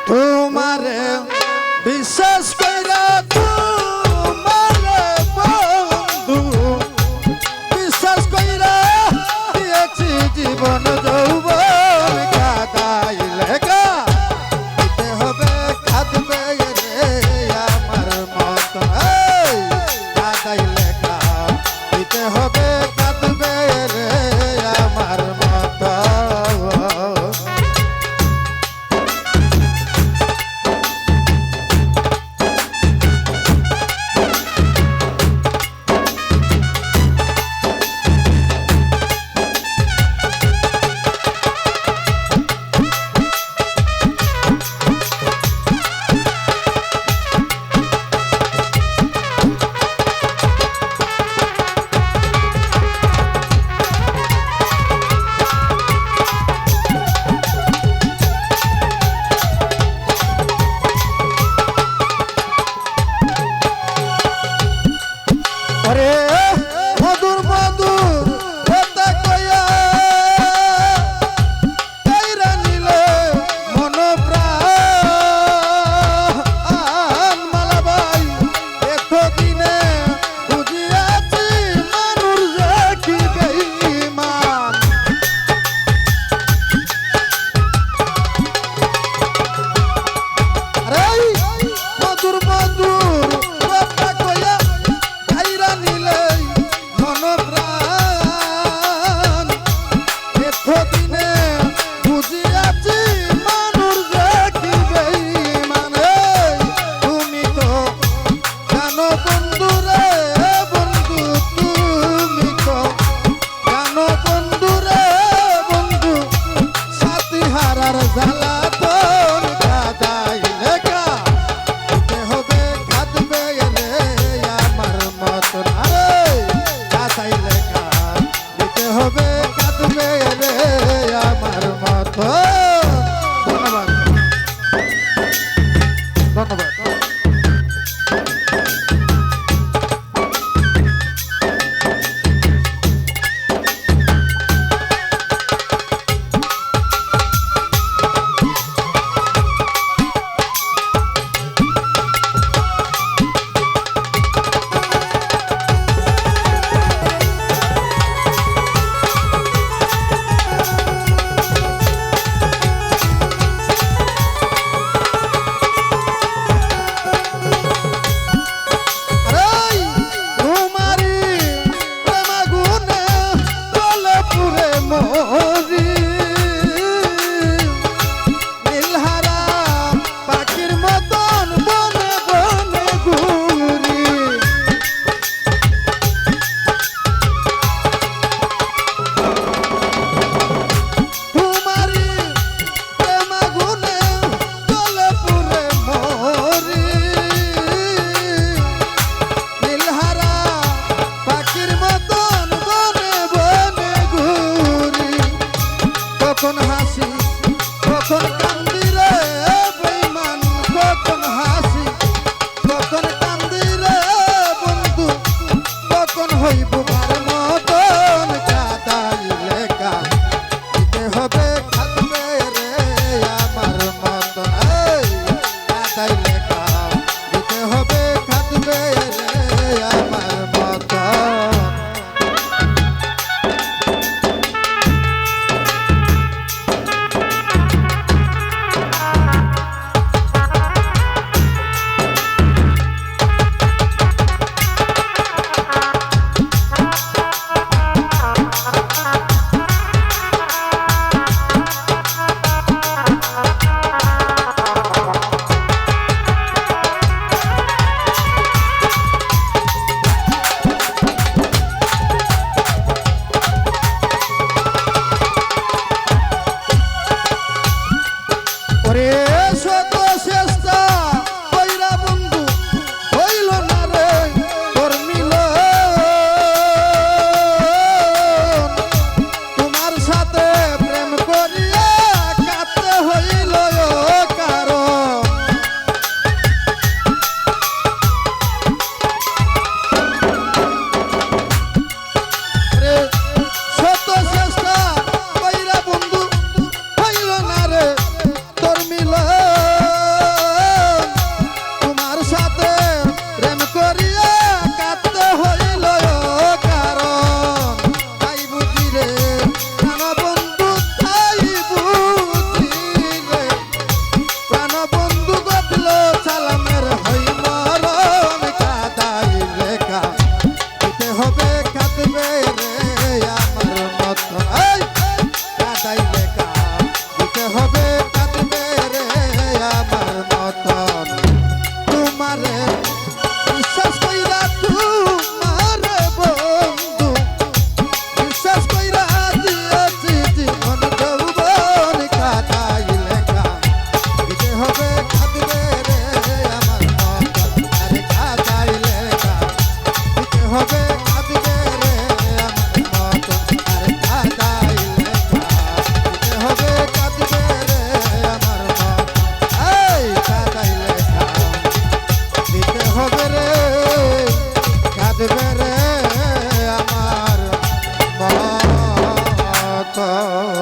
তোমারে বিশ্বাস কইরা তোমারে বন্ধু বিশ্বাস কইরা দিয়েছি জীবন যৌবন কাদাইলে দিতে হবে কাঁদবে রে আমার মত কাদাইলে দিতে হবে কাঁদবে রে আমার মত মধুর মধুর কথা কইয়া কাইরা নিলে মন প্রাণ মালাবাই এতদিনে বুঝিয়াছি মানুষ যে কি বেঈমান মধুর মধুর কথা কইয়া কাইরা নিলে মন প্রাণ এতদিনে বুঝিয়াছি মানুষ যে কি বেঈমান তুমি তো জানো বন্ধু রে বন্ধু তুমি তো জানো বন্ধু রে বন্ধু সাথী হারার জ্বালা তোর কাদাইলে দিতে হবে কাঁদবে রে আমার মতন কাদাইলে দিতে হবে কাঁদবে রে আমার মতন ধন্যবাদ ধন্যবাদ কখন হাসি কখন কান্দি রে বেঈমান কখন হাসি কখন কান্দি রে বন্ধু কখন হইব মার মতন কাদাইলে দিতে হবে কাঁদবে রে আমার মতন কাদাইলে দিতে হবে কাঁদবে রে আমার মতন মিলা কর